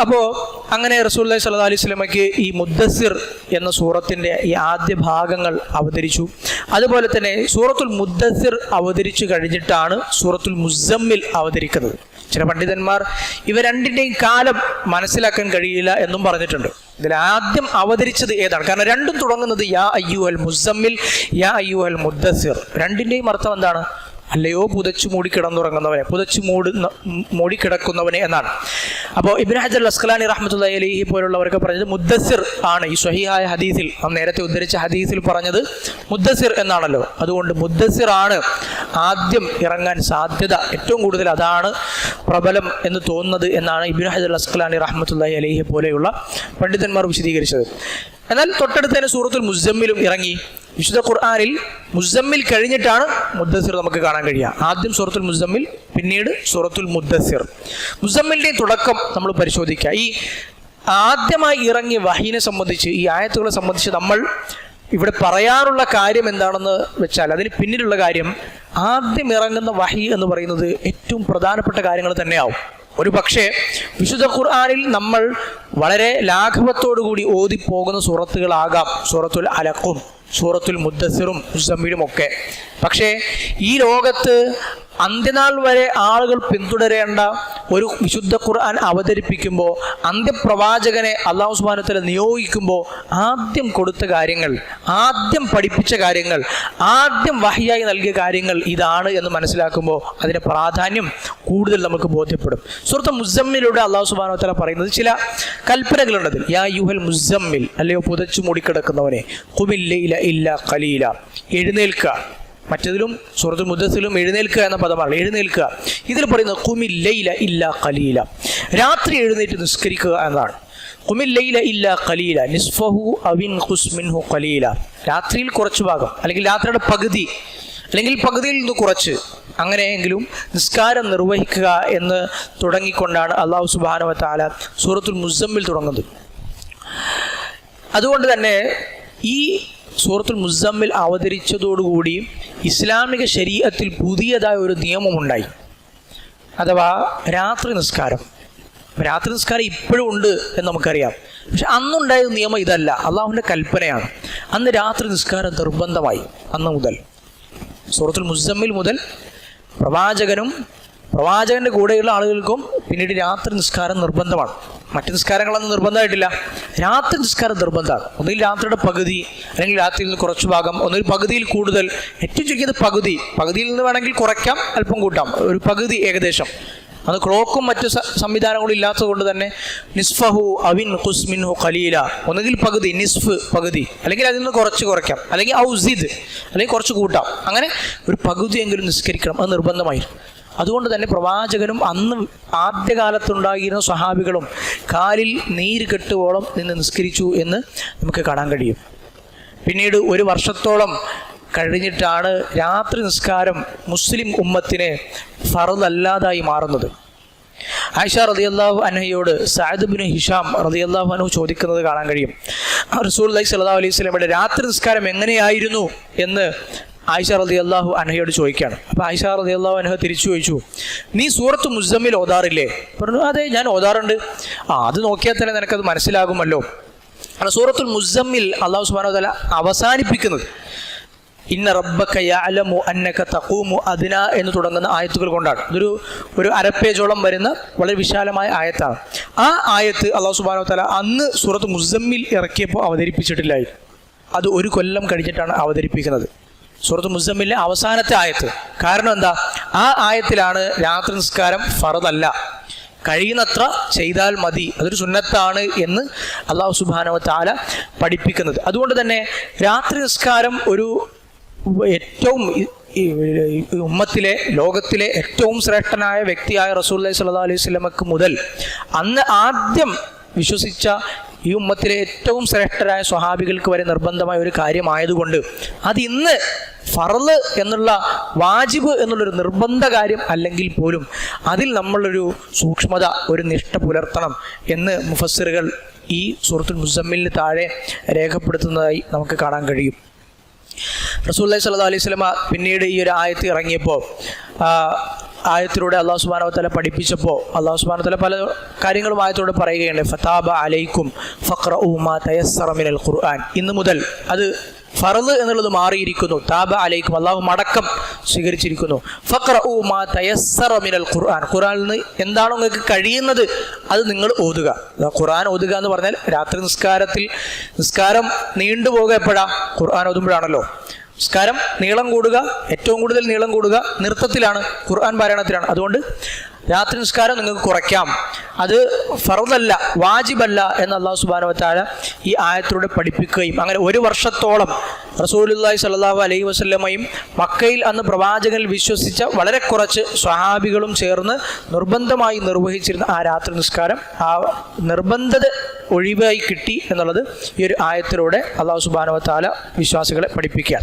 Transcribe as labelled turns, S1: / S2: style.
S1: അപ്പോൾ അങ്ങനെ റസൂലുള്ളാഹി സ്വല്ലല്ലാഹു അലൈഹി വസല്ലമയ്ക്ക് ഈ മുദ്ദസ്സിർ എന്ന സൂറത്തിൻ്റെ ഈ ആദ്യ ഭാഗങ്ങൾ അവതരിച്ചു. അതുപോലെ തന്നെ സൂറത്തുൽ മുദ്ദസ്സിർ അവതരിച്ചു കഴിഞ്ഞിട്ടാണ് സൂറത്തുൽ മുസമ്മിൽ അവതരിക്കുന്നത്. ചില പണ്ഡിതന്മാർ ഇവ രണ്ടിൻ്റെയും കാലം മനസ്സിലാക്കാൻ കഴിയില്ല എന്നും പറഞ്ഞിട്ടുണ്ട്. ഇതിൽ ആദ്യം അവതരിച്ചത് ഏതാണ്? കാരണം രണ്ടും തുടങ്ങുന്നത് യാ അയ്യുഹൽ മുസമ്മിൽ, യാ അയ്യുഹൽ മുദ്ദസ്സിർ. രണ്ടിൻ്റെയും അർത്ഥം എന്താണ്? അല്ലയോ പുതച്ചു മൂടിക്കിടന്നുറങ്ങുന്നവനെ, പുതച്ചു മൂടിക്കിടക്കുന്നവനെ എന്നാണ്. അപ്പോൾ ഇബ്നു ഹജർ അസ്ഖലാനി റഹ്മത്തുള്ളാഹി അലൈഹി പോലുള്ളവരൊക്കെ പറഞ്ഞത് മുദ്ദസ്സിർ ആണ്. ഈ സ്വഹീഹായ ഹദീസിൽ, നേരത്തെ ഉദ്ധരിച്ച ഹദീസിൽ പറഞ്ഞത് മുദ്ദസ്സിർ എന്നാണല്ലോ. അതുകൊണ്ട് മുദ്ദസ്സിർ ആണ് ആദ്യം ഇറങ്ങാൻ സാധ്യത ഏറ്റവും കൂടുതൽ, അതാണ് പ്രബലം എന്ന് തോന്നുന്നത് എന്നാണ് ഇബ്നു ഹജർ അസ്ഖലാനി റഹ്മത്തുള്ളാഹി അലൈഹി പോലെയുള്ള പണ്ഡിതന്മാർ വിശദീകരിച്ചത്. എന്നാൽ തൊട്ടടുത്ത് തന്നെ സൂറത്തുൽ മുസമ്മിലും ഇറങ്ങി. വിശുദ്ധ ഖുർആനിൽ മുസമ്മിൽ കഴിഞ്ഞിട്ടാണ് മുദ്ദസ്സിർ നമുക്ക് കാണാൻ കഴിയുക. ആദ്യം സൂറത്തുൽ മുസമ്മിൽ, പിന്നീട് സൂറത്തുൽ മുദ്ദസ്സിർ. മുസമ്മിലിൻ്റെ തുടക്കം നമ്മൾ പരിശോധിക്കുക. ഈ ആദ്യമായി ഇറങ്ങിയ വഹീനെ സംബന്ധിച്ച്, ഈ ആയത്തുകളെ സംബന്ധിച്ച് നമ്മൾ ഇവിടെ പറയാറുള്ള കാര്യം എന്താണെന്ന് വെച്ചാൽ, അതിന് പിന്നിലുള്ള കാര്യം, ആദ്യം ഇറങ്ങുന്ന വഹി എന്ന് പറയുന്നത് ഏറ്റവും പ്രധാനപ്പെട്ട കാര്യങ്ങൾ തന്നെയാവും. ഒരു പക്ഷേ വിശുദ്ധ ഖുർആനിൽ നമ്മൾ വളരെ ലാഘവത്തോടുകൂടി ഓതിപ്പോകുന്ന സൂറത്തുകളാകാം സൂറത്തുൽ അലഖും സൂറത്തുൽ മുദ്ദസ്സിറും മുസമ്മിലും ഒക്കെ. പക്ഷേ ഈ ലോകത്ത് അന്ത്യനാൾ വരെ ആളുകൾ പിന്തുടരേണ്ട ഒരു വിശുദ്ധ ഖുർആൻ അവതരിപ്പിക്കുമ്പോൾ, അന്ത്യപ്രവാചകനെ അല്ലാഹു സുബ്ഹാനഹു വ തആല നിയോഗിക്കുമ്പോൾ ആദ്യം കൊടുത്ത കാര്യങ്ങൾ, ആദ്യം പഠിപ്പിച്ച കാര്യങ്ങൾ, ആദ്യം വഹിയായി നൽകിയ കാര്യങ്ങൾ ഇതാണ് എന്ന് മനസ്സിലാക്കുമ്പോൾ അതിൻ്റെ പ്രാധാന്യം കൂടുതൽ നമുക്ക് ബോധ്യപ്പെടും. സൂറത്ത് മുസമ്മിലൂടെ അല്ലാഹു സുബ്ഹാനഹു വ തആല പറയുന്നത് ചില കൽപ്പനകളുണ്ട്. യാ അയ്യുഹൽ മുസമ്മിൽ, അല്ലയോ പുതച്ചു മൂടിക്കിടക്കുന്നവനെ, ഖുമിൽ ലൈല ഇല്ലാ ഖലീല, എഴുന്നേൽക്കുക. മറ്റതിലും സൂറത്തുൽ മുദ്ദസ്സിലും എഴുന്നേൽക്കുക എന്ന പദമാണ്, എഴുന്നേൽക്കുക. ഇതിൽ പറയുന്നത് ഖുമിൽ ലൈല ഇല്ലാ ഖലീല, രാത്രി എഴുന്നേറ്റ് നിസ്കരിക്കുക എന്നതാണ്. ഖുമിൽ ലൈല ഇല്ലാ ഖലീല നിസ്ഫഹു അവിൻ ഖുസ് മിൻഹു ഖലീല, രാത്രിയിൽ കുറച്ച് ഭാഗം, അല്ലെങ്കിൽ രാത്രിയുടെ പകുതി, അല്ലെങ്കിൽ പകുതിയിൽ നിന്ന് കുറച്ച്, അങ്ങനെയെങ്കിലും നിസ്കാരം നിർവഹിക്കുക എന്ന് തുടങ്ങിക്കൊണ്ടാണ് അല്ലാഹു സുബ്ഹാനഹു വ തആല സൂറത്തുൽ മുസമ്മിൽ തുടങ്ങുന്നത്. അതുകൊണ്ട് തന്നെ ഈ സൂറത്തുൽ മുസമ്മിൽ അവതരിച്ചതോടുകൂടി ഇസ്ലാമിക ശരീഅത്തിൽ പുതിയതായ ഒരു നിയമമുണ്ടായി, അഥവാ രാത്രി നിസ്കാരം. രാത്രി നിസ്കാരം ഇപ്പോഴും ഉണ്ട് എന്ന് നമുക്കറിയാം. പക്ഷെ അന്നുണ്ടായ നിയമം ഇതല്ല, അള്ളാഹുവിൻ്റെ കൽപ്പനയാണ്. അന്ന് രാത്രി നിസ്കാരം നിർബന്ധമായി. അന്ന് മുതൽ, സൂറത്തുൽ മുസമ്മിൽ മുതൽ പ്രവാചകൻ്റെ കൂടെയുള്ള ആളുകൾക്കും പിന്നീട് രാത്രി നിസ്കാരം നിർബന്ധമാണ്. മറ്റ് നിസ്കാരങ്ങളൊന്നും നിർബന്ധമായിട്ടില്ല, രാത്രി നിസ്കാരം നിർബന്ധമാണ്. ഒന്നുകിൽ രാത്രിയുടെ പകുതി, അല്ലെങ്കിൽ രാത്രിയിൽ നിന്ന് കുറച്ച് ഭാഗം, ഒന്നുകിൽ പകുതിയിൽ കൂടുതൽ, ഏറ്റവും ചുരുക്കിയത് പകുതിയിൽ നിന്ന് വേണമെങ്കിൽ കുറയ്ക്കാം, അല്പം കൂട്ടാം, ഒരു പകുതി ഏകദേശം. അത് ക്ലോക്കും മറ്റു സംവിധാനങ്ങളും ഇല്ലാത്തത് കൊണ്ട് തന്നെ നിസ്ഫഹു അവിൻ ഖുസ് മിൻഹു ഖലീല, ഒന്നുകിൽ പകുതി, നിസ്ഫ് പകുതി, അല്ലെങ്കിൽ അതിൽ നിന്ന് കുറച്ച് കുറയ്ക്കാം, അല്ലെങ്കിൽ ഔസിദ്, അല്ലെങ്കിൽ കുറച്ച് കൂട്ടാം. അങ്ങനെ ഒരു പകുതിയെങ്കിലും നിസ്കരിക്കണം, അത് നിർബന്ധമായിരുന്നു. അതുകൊണ്ട് തന്നെ പ്രവാചകനും അന്ന് ആദ്യകാലത്തുണ്ടായിരുന്ന സ്വഹാബികളും കാലിൽ നീര് കെട്ടുവോളം നിന്ന് നിസ്കരിച്ചു എന്ന് നമുക്ക് കാണാൻ കഴിയും. പിന്നീട് ഒരു വർഷത്തോളം കഴിഞ്ഞിട്ടാണ് രാത്രി നിസ്കാരം മുസ്ലിം ഉമ്മത്തിന് ഫർളല്ലാതായി മാറുന്നത്. ആയിഷ റളിയല്ലാഹു അൻഹയോട് സഅദ് ഇബ്നു ഹിഷാം റളിയല്ലാഹു അൻഹു ചോദിക്കുന്നത് കാണാൻ കഴിയും. റസൂലുള്ളാഹി സ്വല്ലല്ലാഹു അലൈഹി വസല്ലമയുടെ രാത്രി നിസ്കാരം എങ്ങനെയായിരുന്നു എന്ന് ആയിഷ റളിയല്ലാഹു അൻഹയോട് ചോദിക്കുകയാണ്. അപ്പോൾ ആയിഷ റളിയല്ലാഹു അൻഹ തിരിച്ചു ചോദിച്ചു, നീ സൂറത്ത് മുസമ്മിൽ ഓതാറില്ലേ? പറഞ്ഞു, അതെ ഞാൻ ഓതാറുണ്ട്. അത് നോക്കിയാൽ തന്നെ നിനക്കത് മനസ്സിലാകുമല്ലോ. സൂറത്തുൽ മുസമ്മിൽ അല്ലാഹു സുബ്ഹാനഹു വ തആല അവസാനിപ്പിക്കുന്നത് ഇന്ന റബ്ബക യഅലമു അന്നക തഖൂമു അദ്നാ എന്ന് തുടങ്ങുന്ന ആയത്തുകൾ കൊണ്ടാണ്. ഒരു അരപ്പേജോളം വരുന്ന വളരെ വിശാലമായ ആയത്താണ്. ആ ആയത്ത് അല്ലാഹു സുബ്ഹാനഹു വ തആല അന്ന് സൂറത്ത് മുസമ്മിൽ ഇറക്കിയപ്പോൾ അവതരിപ്പിച്ചിട്ടില്ലായിരുന്നു. അത് ഒരു കൊല്ലം കഴിഞ്ഞിട്ടാണ് അവതരിപ്പിക്കുന്നത്, സൂറത്ത് മുസമ്മിലെ അവസാനത്തെ ആയത്ത്. കാരണം എന്താ? ആ ആയത്തിലാണ് രാത്രി നിസ്കാരം ഫർദല്ല, കഴിയുന്നത്ര ചെയ്താൽ മതി, അതൊരു സുന്നത്താണ് എന്ന് അല്ലാഹു സുബ്ഹാനഹു വ തആല പഠിപ്പിക്കുന്നത്. അതുകൊണ്ട് തന്നെ രാത്രി നിസ്കാരം ഒരു ഏറ്റവും ഉമ്മത്തിലെ, ലോകത്തിലെ ഏറ്റവും ശ്രേഷ്ഠനായ വ്യക്തിയായ റസൂലുള്ളാഹി സ്വല്ലല്ലാഹു അലൈഹി വസല്ലമക്ക് മുതൽ അന്ന് ആദ്യം വിശ്വസിച്ച ഈ ഉമ്മത്തിലെ ഏറ്റവും ശ്രേഷ്ഠരായ സ്വഹാബികൾക്ക് വരെ നിർബന്ധമായ ഒരു കാര്യമായതുകൊണ്ട് അത് ഇന്ന് ഫർള് എന്നുള്ള, വാജിബ് എന്നുള്ളൊരു നിർബന്ധ കാര്യം അല്ലെങ്കിൽ പോലും അതിൽ നമ്മളൊരു സൂക്ഷ്മത, ഒരു നിഷ്ഠ പുലർത്തണം എന്ന് മുഫസ്സിറുകൾ ഈ സൂറത്തുൽ മുസമ്മിലിന് താഴെ രേഖപ്പെടുത്തുന്നതായി നമുക്ക് കാണാൻ കഴിയും. റസൂലുള്ളാഹി സ്വല്ലല്ലാഹു അലൈഹി വസല്ലമ പിന്നീട് ഈ ഒരു ആയത്ത് ഇറങ്ങിയപ്പോൾ ആയത്തിലൂടെ അള്ളാഹു സുബ്ഹാനഹു വ തആല പഠിപ്പിച്ചപ്പോൾ അള്ളാഹു സുബ്ഹാനഹു വ തആല പല കാര്യങ്ങളും ആയത്തിലൂടെ പറയുകയുണ്ട്. ഫതാബ അലൈക്കും ഫഖ്റഊ മാ തയസ്സറ മിനൽ ഖുർആൻ. ഇന്ന് മുതൽ അത് ഫർള് എന്നുള്ളത് മാറിയിരിക്കുന്നു. താബ അലൈക്കും, അള്ളാഹു മടക്കം സ്വീകരിച്ചിരിക്കുന്നു. ഫഖ്റഊ മാ തയസ്സറ മിനൽ ഖുർആൻ. ഖുർആനിൽ നിന്ന് എന്താണോ നിങ്ങൾക്ക് കഴിയുന്നത് അത് നിങ്ങൾ ഓതുക. ഖുർആൻ ഓതുക എന്ന് പറഞ്ഞാൽ രാത്രി നിസ്കാരം നീണ്ടുപോകുക എപ്പോഴാ? ഖുർആൻ ഓതുമ്പോഴാണല്ലോ. നിസ്കാരം നീളം കൂടുക, ഏറ്റവും കൂടുതൽ നീളം കൂടുക നൃത്തത്തിലാണ്, ഖുർആൻ പാരായണത്തിലാണ്. അതുകൊണ്ട് രാത്രി നിസ്കാരം നിങ്ങൾക്ക് കുറയ്ക്കാം. അത് ഫർളല്ല, വാജിബല്ല എന്ന് അല്ലാഹു സുബ്ഹാനഹു വ തആല ഈ ആയത്തിലൂടെ പഠിപ്പിക്കുകയും അങ്ങനെ 1 വർഷത്തോളം റസൂലുള്ളാഹി സ്വല്ലല്ലാഹു അലൈഹി വസല്ലമയും മക്കയിൽ അന്ന് പ്രവാചകനിൽ വിശ്വസിച്ച വളരെ കുറച്ച് സ്വഹാബികളും ചേർന്ന് നിർബന്ധമായി നിർവഹിച്ചിരുന്ന ആ രാത്രി നിസ്കാരം, ആ നിർബന്ധത ഒഴിവായി കിട്ടി എന്നുള്ളത് ഈ ഒരു ആയത്തിലൂടെ അല്ലാഹു സുബ്ഹാനഹു വ തആല വിശ്വാസികളെ പഠിപ്പിക്കുകയാണ്.